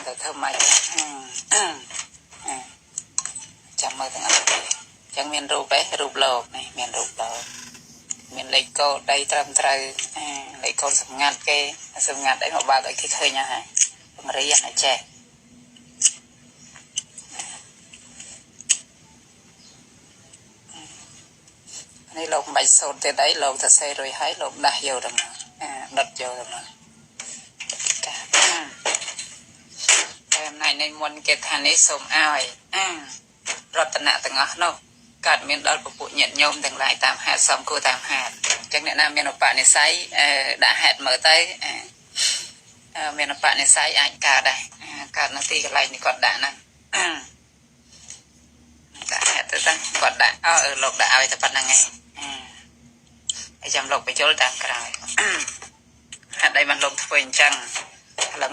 ទៅធ្វើម៉េចចាំមើលទាំងអស់ចឹងមានរូបឯងរូបលោកនេះមានរូបលោកមានលេខកូដដីត្រឹមត្រូវលេខកូដសម្ងាត់គេសម្ងាត់អីមកបើកឲ្យគេឃើញហ្នឹងហើយបង្រៀនឲ្យចេះនេះលោកមិនបាច់សូត្រទៀតអីលោកទៅសេរួយហើយលោកដាស់យកទៅដុតយកទៅតែអំណាចនៃមុនគេថានេះសូមឲ្យរតនៈទាំងអស់នោះកើតមានដល់ពពួកញាតិញោមទាំងឡាយតាមហេតុសំគួរតាមហេតុអញ្ចឹងអ្នកណាមានឧបនិស្ស័យដាក់ហេតុមើលទៅមានឧបនិស្ស័យអាចកើតដែរកើតនៅទីកន្លែងនេះគាត់ដាក់ហ្នឹងដាក់ហេតុទៅហ្នឹងគាត់ដាក់លោកដាក់ឲ្យតែប៉ុណ្្នឹងឯងហើយចាំលោកបញ្យល់តាមក្រោយហេតុអីបានលោកធ្វើអញ្ចឹងឥឡូវ